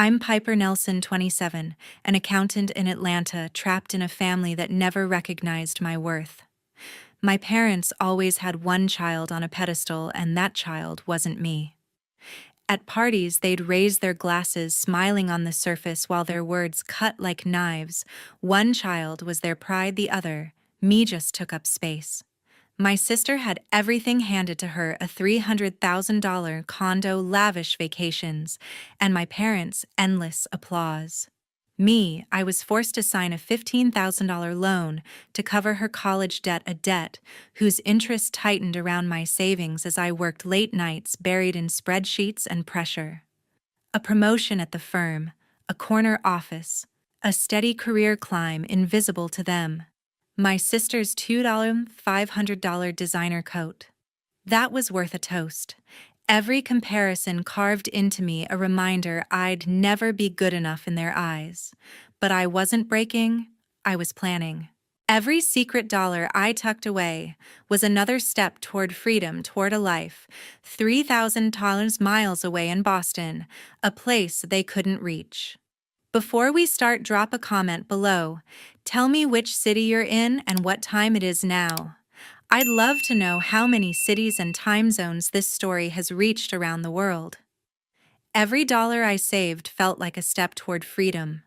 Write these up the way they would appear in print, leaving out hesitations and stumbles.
I'm Piper Nelson, 27, an accountant in Atlanta trapped in a family that never recognized my worth. My parents always had one child on a pedestal, and that child wasn't me. At parties, they'd raise their glasses, smiling on the surface while their words cut like knives. One child was their pride, the other, me, just took up space. My sister had everything handed to her, a $300,000 condo, lavish vacations, and my parents' endless applause. Me, I was forced to sign a $15,000 loan to cover her college debt, a debt whose interest tightened around my savings as I worked late nights buried in spreadsheets and pressure. A promotion at the firm, a corner office, a steady career climb invisible to them. My sister's $2,500 designer coat. That was worth a toast. Every comparison carved into me a reminder I'd never be good enough in their eyes. But I wasn't breaking, I was planning. Every secret dollar I tucked away was another step toward freedom, toward a life 3,000 miles away in Boston, a place they couldn't reach. Before we start, drop a comment below. Tell me which city you're in and what time it is now. I'd love to know how many cities and time zones this story has reached around the world. Every dollar I saved felt like a step toward freedom.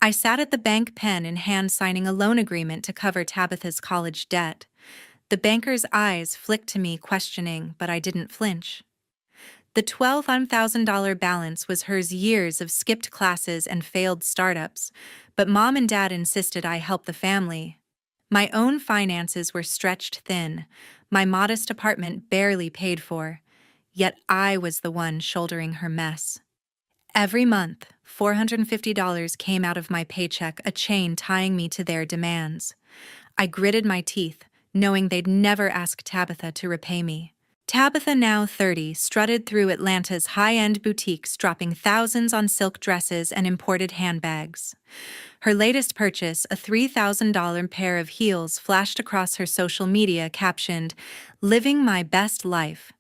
I sat at the bank, pen in hand, signing a loan agreement to cover Tabitha's college debt. The banker's eyes flicked to me, questioning, but I didn't flinch. The $12,000 balance was hers, years of skipped classes and failed startups, but Mom and Dad insisted I help the family. My own finances were stretched thin, my modest apartment barely paid for, yet I was the one shouldering her mess. Every month, $450 came out of my paycheck, a chain tying me to their demands. I gritted my teeth, knowing they'd never ask Tabitha to repay me. Tabitha, now 30, strutted through Atlanta's high-end boutiques, dropping thousands on silk dresses and imported handbags. Her latest purchase, a $3,000 pair of heels, flashed across her social media, captioned, "Living my best life."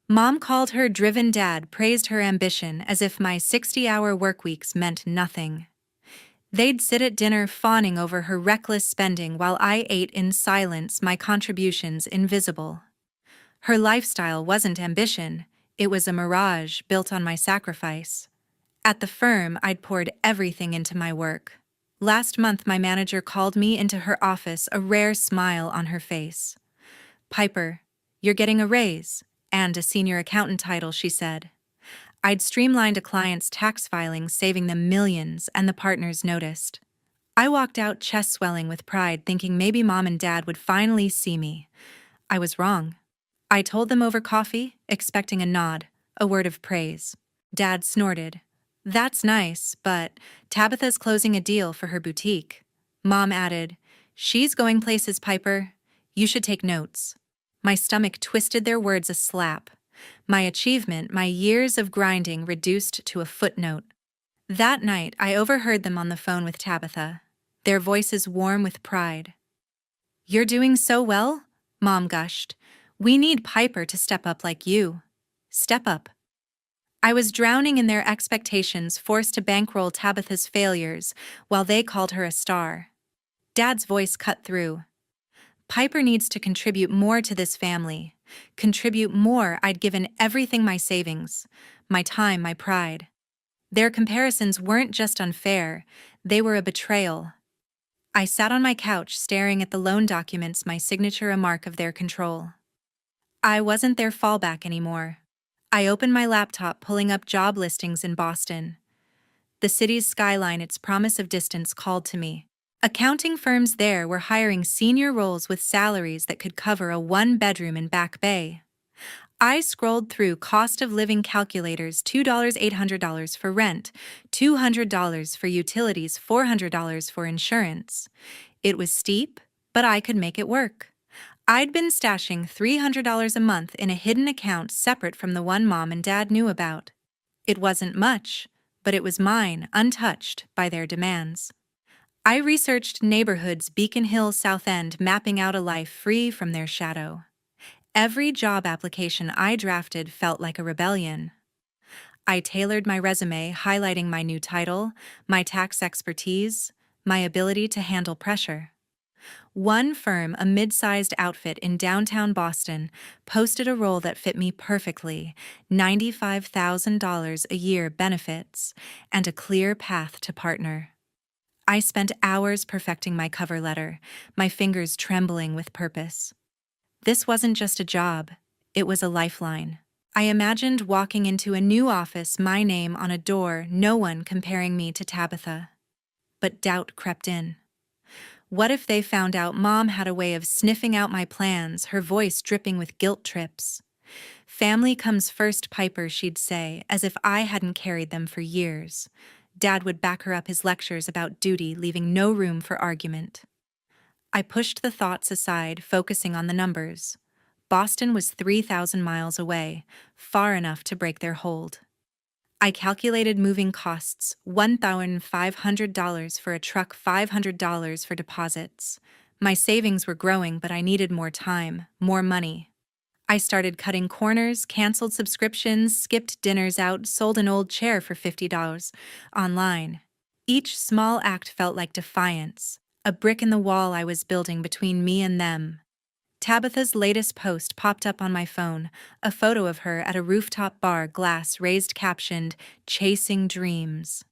Mom called her driven, Dad praised her ambition, as if my 60-hour workweeks meant nothing. They'd sit at dinner fawning over her reckless spending while I ate in silence, my contributions invisible. Her lifestyle wasn't ambition, it was a mirage built on my sacrifice. At the firm, I'd poured everything into my work. Last month, my manager called me into her office, a rare smile on her face. "Piper, you're getting a raise, and a senior accountant title," she said. I'd streamlined a client's tax filings, saving them millions, and the partners noticed. I walked out, chest swelling with pride, thinking maybe Mom and Dad would finally see me. I was wrong. I told them over coffee, expecting a nod, a word of praise. Dad snorted. "That's nice, but Tabitha's closing a deal for her boutique." Mom added, "She's going places, Piper. You should take notes." My stomach twisted, their words a slap. My achievement, my years of grinding, reduced to a footnote. That night, I overheard them on the phone with Tabitha, their voices warm with pride. "You're doing so well," Mom gushed. "We need Piper to step up like you. Step up." I was drowning in their expectations, forced to bankroll Tabitha's failures while they called her a star. Dad's voice cut through. "Piper needs to contribute more to this family. Contribute more." I'd given everything, my savings, my time, my pride. Their comparisons weren't just unfair, they were a betrayal. I sat on my couch, staring at the loan documents, my signature a mark of their control. I wasn't their fallback anymore. I opened my laptop, pulling up job listings in Boston. The city's skyline, its promise of distance, called to me. Accounting firms there were hiring senior roles with salaries that could cover a one-bedroom in Back Bay. I scrolled through cost of living calculators, $2,800 for rent, $200 for utilities, $400 for insurance. It was steep, but I could make it work. I'd been stashing $300 a month in a hidden account separate from the one Mom and Dad knew about. It wasn't much, but it was mine, untouched by their demands. I researched neighborhoods, Beacon Hill, South End, mapping out a life free from their shadow. Every job application I drafted felt like a rebellion. I tailored my resume, highlighting my new title, my tax expertise, my ability to handle pressure. One firm, a mid-sized outfit in downtown Boston, posted a role that fit me perfectly: $95,000 a year benefits, and a clear path to partner. I spent hours perfecting my cover letter, my fingers trembling with purpose. This wasn't just a job, it was a lifeline. I imagined walking into a new office, my name on a door, no one comparing me to Tabitha. But doubt crept in. What if they found out Mom had a way of sniffing out my plans, her voice dripping with guilt trips? "Family comes first, Piper," she'd say, as if I hadn't carried them for years. Dad would back her up his lectures about duty, leaving no room for argument. I pushed the thoughts aside, focusing on the numbers. Boston was 3,000 miles away, far enough to break their hold. I calculated moving costs: $1,500 for a truck, $500 for deposits. My savings were growing, but I needed more time, more money. I started cutting corners, canceled subscriptions, skipped dinners out, sold an old chair for $50 online. Each small act felt like defiance, a brick in the wall I was building between me and them. Tabitha's latest post popped up on my phone, a photo of her at a rooftop bar, glass raised, captioned, "Chasing Dreams."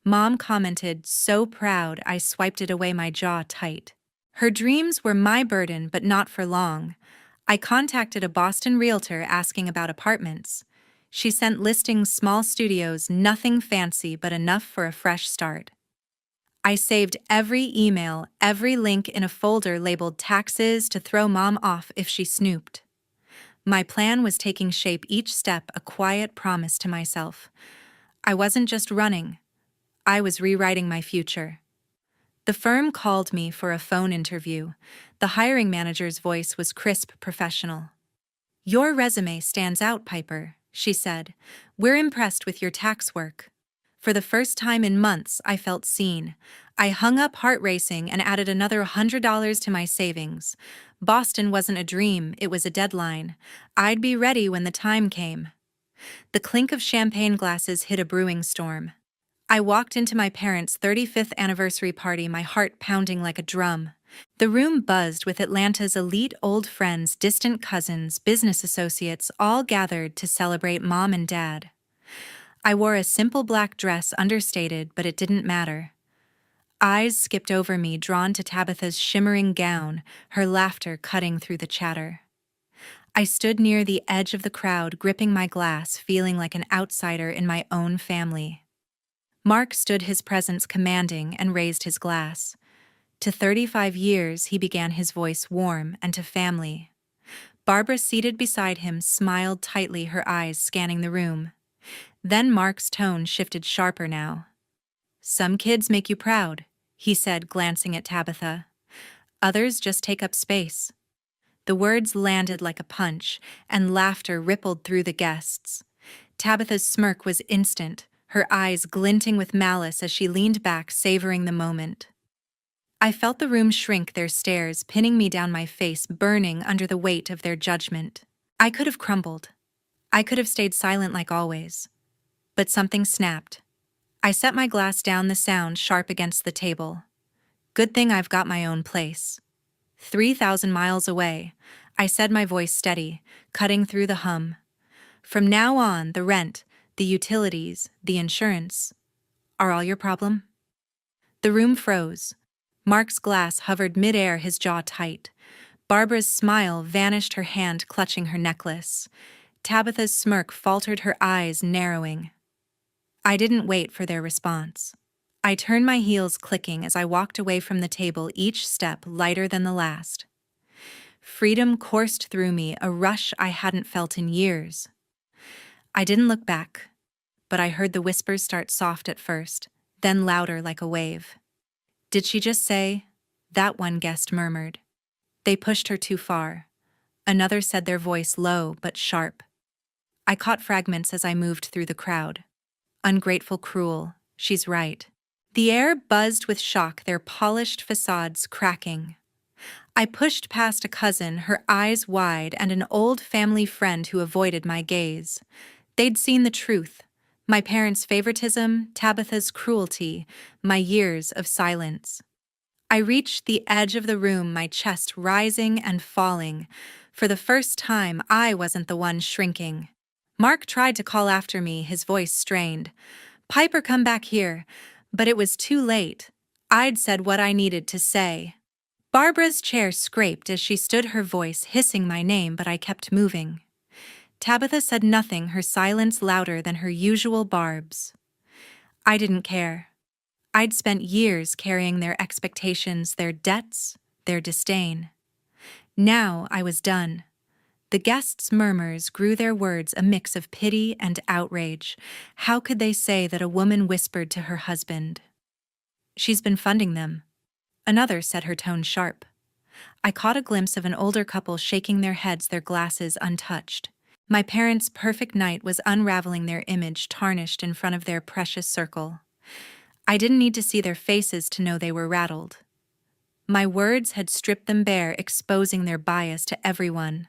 Mom commented, "So proud," I swiped it away, my jaw tight. Her dreams were my burden, but not for long. I contacted a Boston realtor asking about apartments. She sent listings: small studios, nothing fancy, but enough for a fresh start. I saved every email, every link in a folder labeled taxes to throw Mom off if she snooped. My plan was taking shape, each step a quiet promise to myself. I wasn't just running, I was rewriting my future. The firm called me for a phone interview. The hiring manager's voice was crisp, professional. "Your resume stands out, Piper," she said. "We're impressed with your tax work." For the first time in months, I felt seen. I hung up, heart racing, and added another $100 to my savings. Boston wasn't a dream, it was a deadline. I'd be ready when the time came. The clink of champagne glasses hit a brewing storm. I walked into my parents' 35th anniversary party, my heart pounding like a drum. The room buzzed with Atlanta's elite old friends, distant cousins, business associates, all gathered to celebrate Mom and Dad. I wore a simple black dress, understated, but it didn't matter. Eyes skipped over me, drawn to Tabitha's shimmering gown, her laughter cutting through the chatter. I stood near the edge of the crowd, gripping my glass, feeling like an outsider in my own family. Mark stood, his presence commanding, and raised his glass. To 35 years, he began, his voice warm, and to family. Barbara, seated beside him, smiled tightly, her eyes scanning the room. Then Mark's tone shifted, sharper now. "Some kids make you proud," he said, glancing at Tabitha. "Others just take up space." The words landed like a punch, and laughter rippled through the guests. Tabitha's smirk was instant, her eyes glinting with malice as she leaned back, savoring the moment. I felt the room shrink, their stares pinning me down, my face burning under the weight of their judgment. I could have crumbled. I could have stayed silent like always. But something snapped. I set my glass down, the sound sharp against the table. "Good thing I've got my own place." 3,000 miles away, I said, my voice steady, cutting through the hum. "From now on, the rent, the utilities, the insurance, are all your problem?" The room froze. Mark's glass hovered midair, his jaw tight. Barbara's smile vanished, her hand clutching her necklace. Tabitha's smirk faltered, her eyes narrowing. I didn't wait for their response. I turned, my heels clicking as I walked away from the table, each step lighter than the last. Freedom coursed through me, a rush I hadn't felt in years. I didn't look back, but I heard the whispers start soft at first, then louder like a wave. "Did she just say?" that one guest murmured. "They pushed her too far." Another said, their voice low but sharp. I caught fragments as I moved through the crowd. "Ungrateful, cruel, she's right." The air buzzed with shock, their polished facades cracking. I pushed past a cousin, her eyes wide, and an old family friend who avoided my gaze. They'd seen the truth, My parents' favoritism, Tabitha's cruelty, my years of silence. I reached the edge of the room, my chest rising and falling. For the first time, I wasn't the one shrinking. Mark tried to call after me, his voice strained. "Piper, come back here." But it was too late. I'd said what I needed to say. Barbara's chair scraped as she stood, her voice hissing my name, but I kept moving. Tabitha said nothing, her silence louder than her usual barbs. I didn't care. I'd spent years carrying their expectations, their debts, their disdain. Now I was done. The guests' murmurs grew, their words a mix of pity and outrage. How could they say that a woman whispered to her husband? "She's been funding them." Another said, her tone sharp. I caught a glimpse of an older couple shaking their heads, their glasses untouched. My parents' perfect night was unraveling, their image tarnished in front of their precious circle. I didn't need to see their faces to know they were rattled. My words had stripped them bare, exposing their bias to everyone.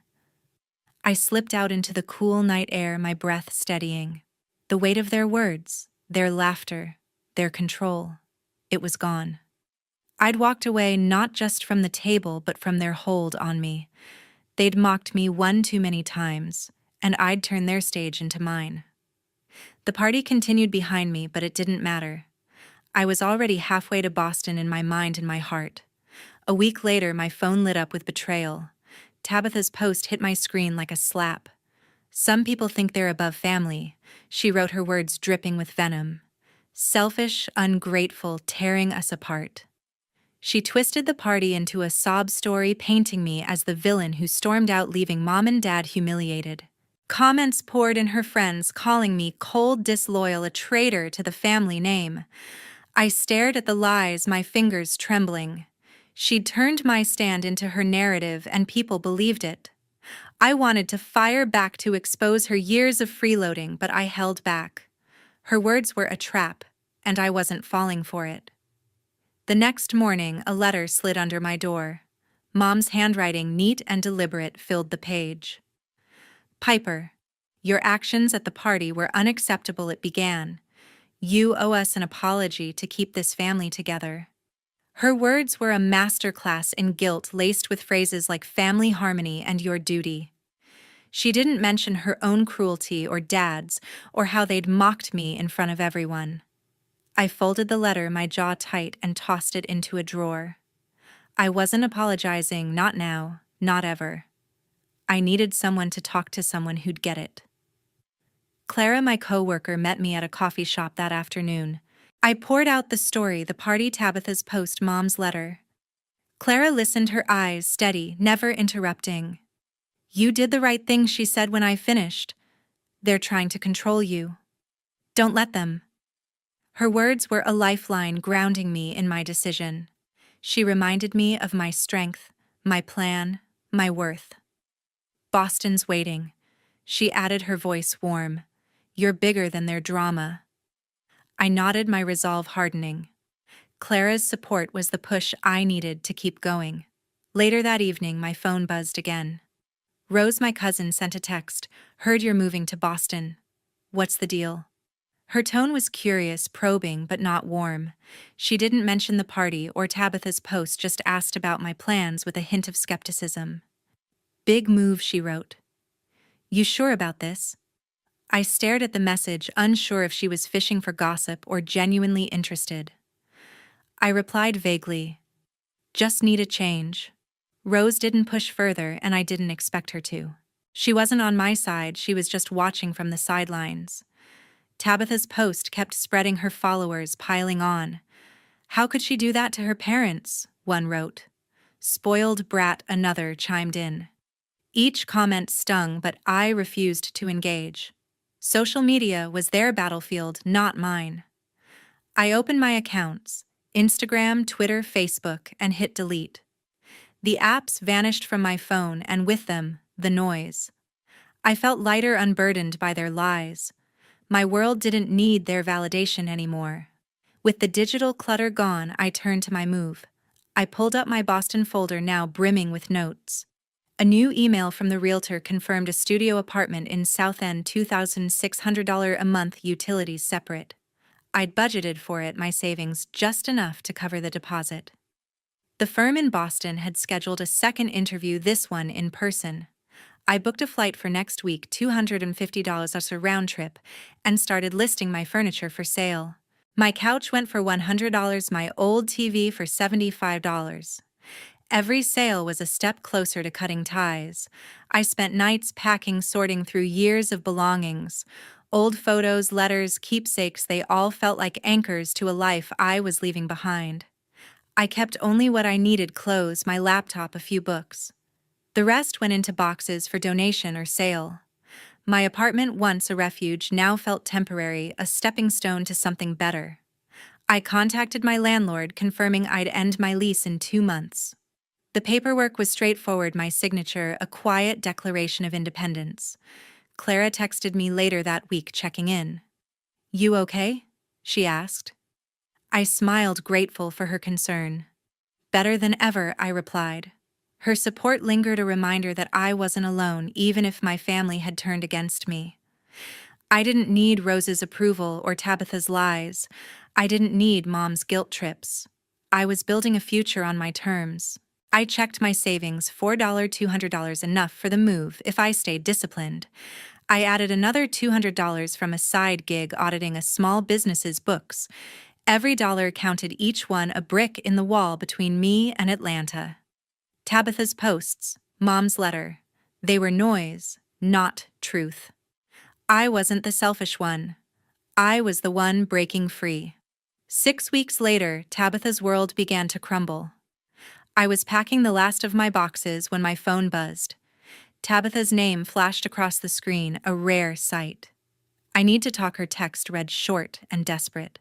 I slipped out into the cool night air, my breath steadying. The weight of their words, their laughter, their control, it was gone. I'd walked away not just from the table, but from their hold on me. They'd mocked me one too many times, and I'd turned their stage into mine. The party continued behind me, but it didn't matter. I was already halfway to Boston in my mind and my heart. A week later, my phone lit up with betrayal. Tabitha's post hit my screen like a slap. "Some people think they're above family," she wrote, her words dripping with venom. "Selfish, ungrateful, tearing us apart." She twisted the party into a sob story, painting me as the villain who stormed out, leaving Mom and Dad humiliated. Comments poured in, her friends calling me cold, disloyal, a traitor to the family name. I stared at the lies, my fingers trembling. She'd turned my stand into her narrative, and people believed it. I wanted to fire back, to expose her years of freeloading, but I held back. Her words were a trap, and I wasn't falling for it. The next morning, a letter slid under my door. Mom's handwriting, neat and deliberate, filled the page. "Piper, your actions at the party were unacceptable," it began. "You owe us an apology to keep this family together." Her words were a masterclass in guilt, laced with phrases like family harmony and your duty. She didn't mention her own cruelty or Dad's, or how they'd mocked me in front of everyone. I folded the letter, my jaw tight, and tossed it into a drawer. I wasn't apologizing, not now, not ever. I needed someone to talk to, someone who'd get it. Clara, my coworker, met me at a coffee shop that afternoon. I poured out the story, the party, Tabitha's post, Mom's letter. Clara listened, her eyes steady, never interrupting. "You did the right thing," she said when I finished. "They're trying to control you. Don't let them." Her words were a lifeline, grounding me in my decision. She reminded me of my strength, my plan, my worth. "Boston's waiting," she added, her voice warm. "You're bigger than their drama." I nodded, my resolve hardening. Clara's support was the push I needed to keep going. Later that evening, my phone buzzed again. Rose, my cousin, sent a text. "Heard you're moving to Boston. What's the deal?" Her tone was curious, probing, but not warm. She didn't mention the party or Tabitha's post, just asked about my plans with a hint of skepticism. "Big move," she wrote. "You sure about this?" I stared at the message, unsure if she was fishing for gossip or genuinely interested. I replied vaguely, "Just need a change." Rose didn't push further, and I didn't expect her to. She wasn't on my side, she was just watching from the sidelines. Tabitha's post kept spreading, her followers piling on. "How could she do that to her parents?" one wrote. "Spoiled brat," another chimed in. Each comment stung, but I refused to engage. Social media was their battlefield, not mine. I opened my accounts, Instagram, Twitter, Facebook, and hit delete. The apps vanished from my phone, and with them, the noise. I felt lighter, unburdened by their lies. My world didn't need their validation anymore. With the digital clutter gone, I turned to my move. I pulled up my Boston folder, now brimming with notes. A new email from the realtor confirmed a studio apartment in South End, $2,600 a month, utilities separate. I'd budgeted for it, my savings just enough to cover the deposit. The firm in Boston had scheduled a second interview, this one in person. I booked a flight for next week, $250 as a round trip, and started listing my furniture for sale. My couch went for $100, my old TV for $75. Every sale was a step closer to cutting ties. I spent nights packing, sorting through years of belongings. Old photos, letters, keepsakes, they all felt like anchors to a life I was leaving behind. I kept only what I needed: clothes, my laptop, a few books. The rest went into boxes for donation or sale. My apartment, once a refuge, now felt temporary, a stepping stone to something better. I contacted my landlord, confirming I'd end my lease in 2 months. The paperwork was straightforward, my signature, a quiet declaration of independence. Clara texted me later that week, checking in. "You okay?" she asked. I smiled, grateful for her concern. "Better than ever," I replied. Her support lingered, a reminder that I wasn't alone, even if my family had turned against me. I didn't need Rose's approval or Tabitha's lies. I didn't need Mom's guilt trips. I was building a future on my terms. I checked my savings, $400, $200, enough for the move if I stayed disciplined. I added another $200 from a side gig auditing a small business's books. Every dollar counted, each one a brick in the wall between me and Atlanta. Tabitha's posts, Mom's letter. They were noise, not truth. I wasn't the selfish one. I was the one breaking free. 6 weeks later, Tabitha's world began to crumble. I was packing the last of my boxes when my phone buzzed. Tabitha's name flashed across the screen, a rare sight. "I need to talk," her text read, short and desperate.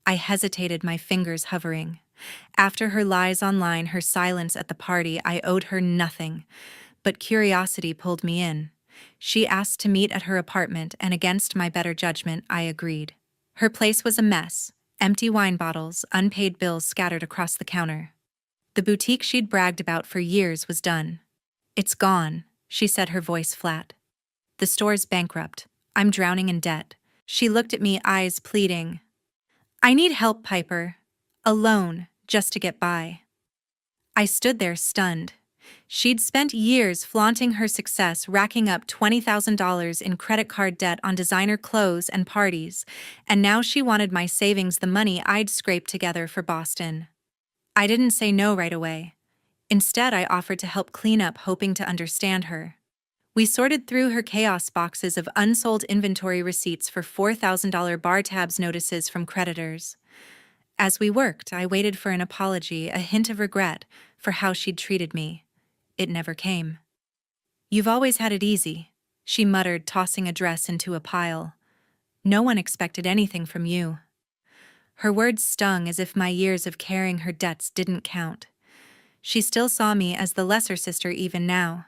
I hesitated, my fingers hovering. After her lies online, her silence at the party, I owed her nothing. But curiosity pulled me in. She asked to meet at her apartment, and against my better judgment, I agreed. Her place was a mess: empty wine bottles, unpaid bills scattered across the counter. The boutique she'd bragged about for years was done. "It's gone," she said, her voice flat. "The store's bankrupt. I'm drowning in debt." She looked at me, eyes pleading. "I need help, Piper. A loan, just to get by." I stood there, stunned. She'd spent years flaunting her success, racking up $20,000 in credit card debt on designer clothes and parties, and now she wanted my savings, the money I'd scraped together for Boston. I didn't say no right away. Instead, I offered to help clean up, hoping to understand her. We sorted through her chaos, boxes of unsold inventory, receipts for $4,000, bar tabs, notices from creditors. As we worked, I waited for an apology, a hint of regret for how she'd treated me. It never came. "You've always had it easy," she muttered, tossing a dress into a pile. "No one expected anything from you." Her words stung, as if my years of carrying her debts didn't count. She still saw me as the lesser sister even now.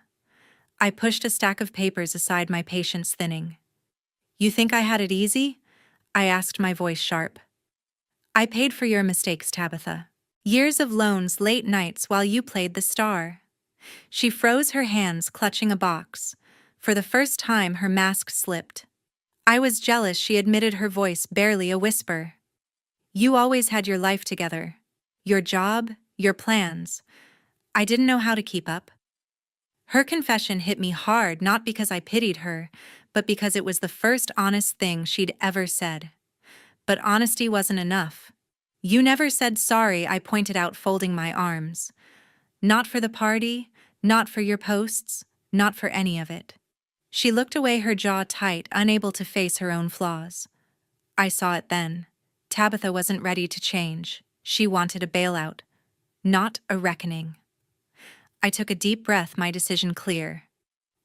I pushed a stack of papers aside, my patience thinning. "You think I had it easy?" I asked, my voice sharp. "I paid for your mistakes, Tabitha. Years of loans, late nights while you played the star." She froze, her hands clutching a box. For the first time, her mask slipped. I was jealous, she admitted, her voice barely a whisper. "You always had your life together. Your job, your plans. I didn't know how to keep up." Her confession hit me hard, not because I pitied her, but because it was the first honest thing she'd ever said. But honesty wasn't enough. "You never said sorry," I pointed out, folding my arms. "Not for the party, not for your posts, not for any of it." She looked away, her jaw tight, unable to face her own flaws. I saw it then. Tabitha wasn't ready to change. She wanted a bailout, not a reckoning. I took a deep breath, my decision clear.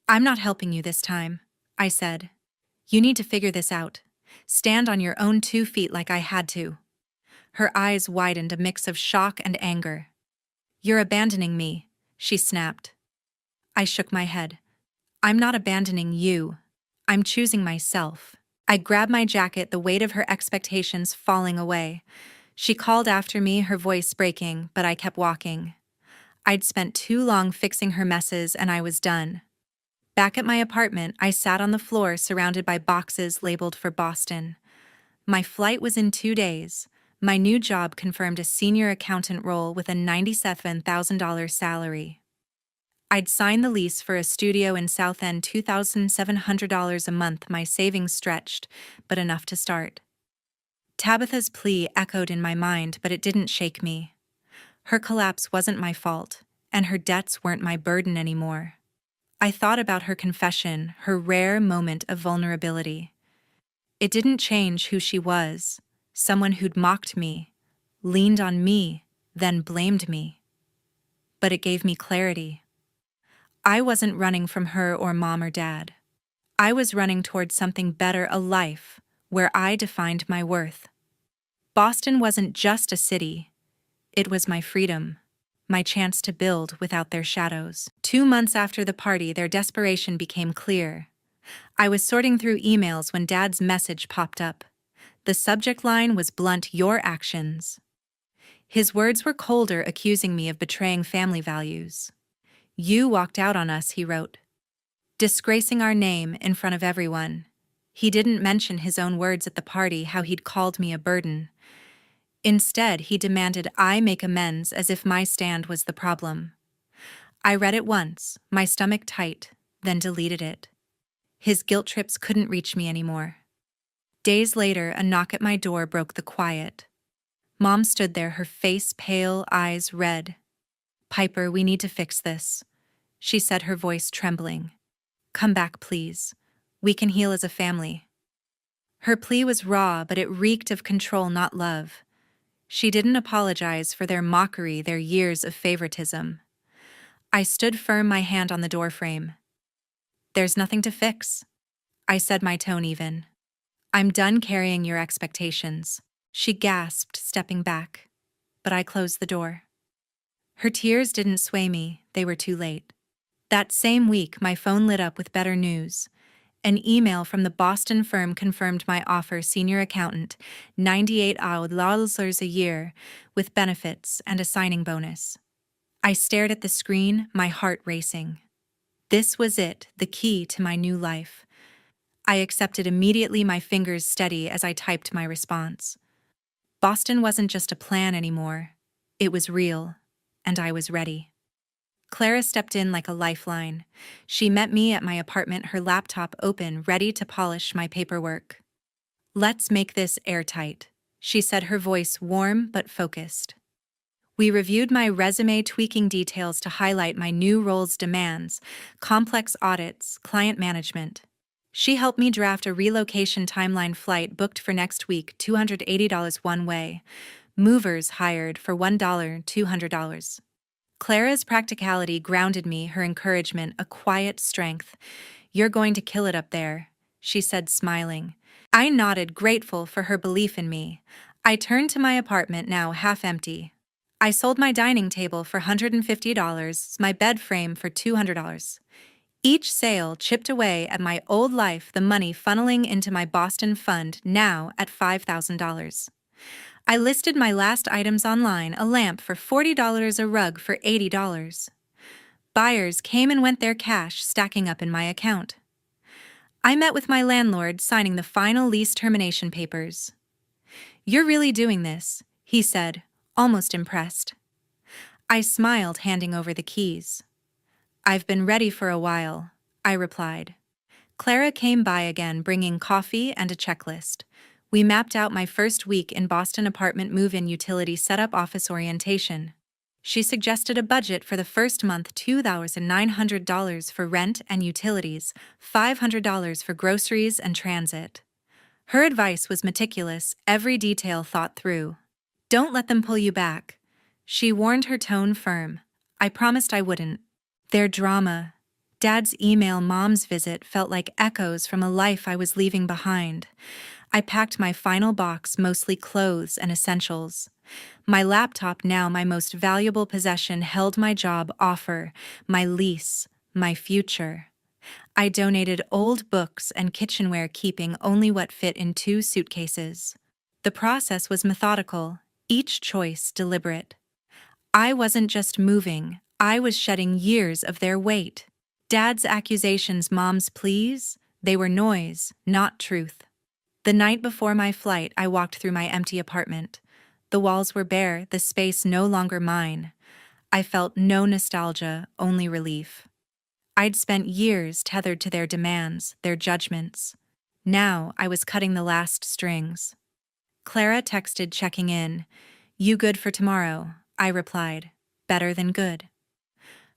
"I'm not helping you this time," I said. "You need to figure this out. Stand on your own 2 feet like I had to." Her eyes widened, a mix of shock and anger. "You're abandoning me," she snapped. I shook my head. "I'm not abandoning you. I'm choosing myself." I grabbed my jacket, the weight of her expectations falling away. She called after me, her voice breaking, but I kept walking. I'd spent too long fixing her messes and I was done. Back at my apartment, I sat on the floor surrounded by boxes labeled for Boston. My flight was in 2 days. My new job confirmed a senior accountant role with a $97,000 salary. I'd signed the lease for a studio in South End, $2,700 a month. My savings stretched, but enough to start. Tabitha's plea echoed in my mind, but it didn't shake me. Her collapse wasn't my fault, and her debts weren't my burden anymore. I thought about her confession, her rare moment of vulnerability. It didn't change who she was, someone who'd mocked me, leaned on me, then blamed me. But it gave me clarity. I wasn't running from her or mom or dad. I was running towards something better, a life where I defined my worth. Boston wasn't just a city. It was my freedom, my chance to build without their shadows. 2 months after the party, their desperation became clear. I was sorting through emails when Dad's message popped up. The subject line was blunt, "Your actions." His words were colder, accusing me of betraying family values. "You walked out on us," he wrote, disgracing our name in front of everyone. He didn't mention his own words at the party, how he'd called me a burden. Instead, he demanded I make amends, as if my stand was the problem. I read it once, my stomach tight, then deleted it. His guilt trips couldn't reach me anymore. Days later, a knock at my door broke the quiet. Mom stood there, her face pale, eyes red. "Piper, we need to fix this," she said, her voice trembling. "Come back, please. We can heal as a family." Her plea was raw, but it reeked of control, not love. She didn't apologize for their mockery, their years of favoritism. I stood firm, my hand on the doorframe. "There's nothing to fix," I said, my tone even. "I'm done carrying your expectations." She gasped, stepping back, but I closed the door. Her tears didn't sway me, they were too late. That same week, my phone lit up with better news. An email from the Boston firm confirmed my offer, senior accountant, $98,000 a year, with benefits and a signing bonus. I stared at the screen, my heart racing. This was it, the key to my new life. I accepted immediately, my fingers steady as I typed my response. Boston wasn't just a plan anymore. It was real, and I was ready. Clara stepped in like a lifeline. She met me at my apartment, her laptop open, ready to polish my paperwork. "Let's make this airtight," she said, her voice warm but focused. We reviewed my resume, tweaking details to highlight my new role's demands, complex audits, client management. She helped me draft a relocation timeline, flight booked for next week, $280 one way. Movers hired for $1, $200. Clara's practicality grounded me, her encouragement a quiet strength. "You're going to kill it up there," she said, smiling. I nodded, grateful for her belief in me. I turned to my apartment, now half empty. I sold my dining table for $150, my bed frame for $200. Each sale chipped away at my old life, the money funneling into my Boston fund, now at $5,000. I listed my last items online, a lamp for $40, a rug for $80. Buyers came and went, their cash stacking up in my account. I met with my landlord, signing the final lease termination papers. "You're really doing this," he said, almost impressed. I smiled, handing over the keys. "I've been ready for a while," I replied. Clara came by again, bringing coffee and a checklist. We mapped out my first week in Boston: apartment move-in, utility setup, office orientation. She suggested a budget for the first month, $2,900 for rent and utilities, $500 for groceries and transit. Her advice was meticulous, every detail thought through. "Don't let them pull you back," she warned, her tone firm. I promised I wouldn't. Their drama, Dad's email, Mom's visit, felt like echoes from a life I was leaving behind. I packed my final box, mostly clothes and essentials. My laptop, now my most valuable possession, held my job offer, my lease, my future. I donated old books and kitchenware, keeping only what fit in 2 suitcases. The process was methodical, each choice deliberate. I wasn't just moving, I was shedding years of their weight. Dad's accusations, Mom's pleas, they were noise, not truth. The night before my flight, I walked through my empty apartment. The walls were bare, the space no longer mine. I felt no nostalgia, only relief. I'd spent years tethered to their demands, their judgments. Now I was cutting the last strings. Clara texted, checking in. "You good for tomorrow?" I replied. "Better than good."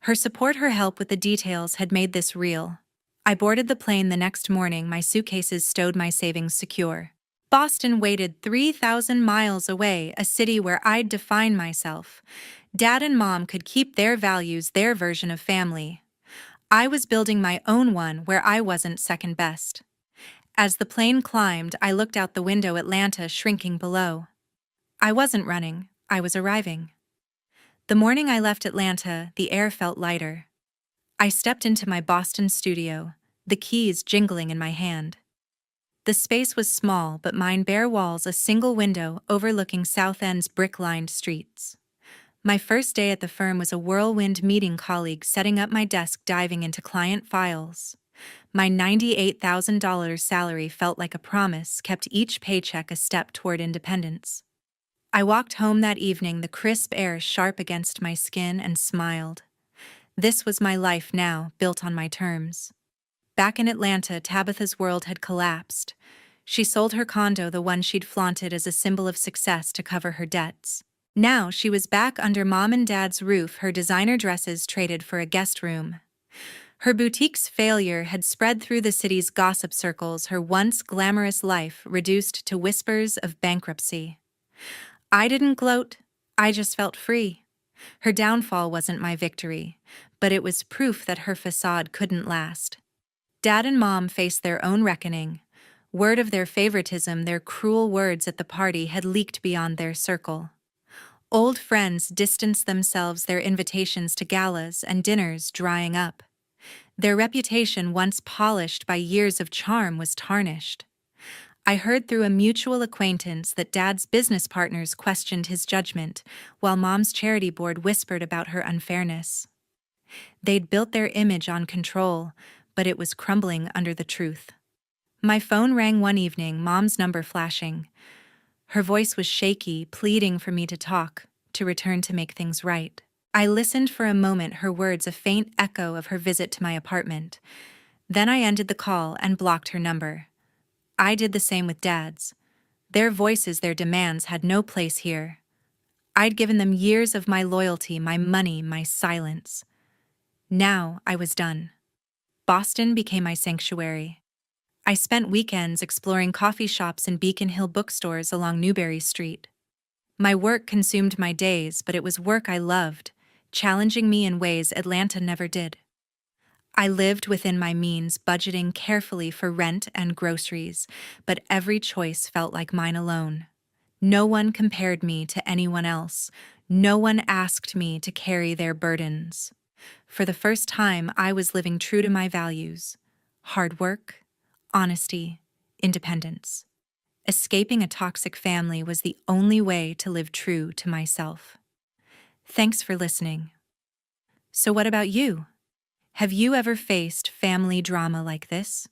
Her support, her help with the details had made this real. I boarded the plane the next morning, my suitcases stowed, my savings secure. Boston waited 3,000 miles away, a city where I'd define myself. Dad and Mom could keep their values, their version of family. I was building my own one where I wasn't second best. As the plane climbed, I looked out the window, Atlanta shrinking below. I wasn't running, I was arriving. The morning I left Atlanta, the air felt lighter. I stepped into my Boston studio, the keys jingling in my hand. The space was small, but mine, bare walls, a single window overlooking South End's brick-lined streets. My first day at the firm was a whirlwind, meeting colleagues, setting up my desk, diving into client files. My $98,000 salary felt like a promise, kept each paycheck a step toward independence. I walked home that evening, the crisp air sharp against my skin, and smiled. This was my life now, built on my terms. Back in Atlanta, Tabitha's world had collapsed. She sold her condo, the one she'd flaunted as a symbol of success, to cover her debts. Now she was back under Mom and Dad's roof, her designer dresses traded for a guest room. Her boutique's failure had spread through the city's gossip circles, her once glamorous life reduced to whispers of bankruptcy. I didn't gloat, I just felt free. Her downfall wasn't my victory, but it was proof that her facade couldn't last. Dad and Mom faced their own reckoning. Word of their favoritism, their cruel words at the party, had leaked beyond their circle. Old friends distanced themselves, their invitations to galas and dinners drying up. Their reputation, once polished by years of charm, was tarnished. I heard through a mutual acquaintance that Dad's business partners questioned his judgment, while Mom's charity board whispered about her unfairness. They'd built their image on control, but it was crumbling under the truth. My phone rang one evening, Mom's number flashing. Her voice was shaky, pleading for me to talk, to return, to make things right. I listened for a moment, her words a faint echo of her visit to my apartment. Then I ended the call and blocked her number. I did the same with Dad's. Their voices, their demands had no place here. I'd given them years of my loyalty, my money, my silence. Now I was done. Boston became my sanctuary. I spent weekends exploring coffee shops and Beacon Hill bookstores along Newberry Street. My work consumed my days, but it was work I loved, challenging me in ways Atlanta never did. I lived within my means, budgeting carefully for rent and groceries, but every choice felt like mine alone. No one compared me to anyone else. No one asked me to carry their burdens. For the first time, I was living true to my values: hard work, honesty, independence. Escaping a toxic family was the only way to live true to myself. Thanks for listening. So what about you? Have you ever faced family drama like this?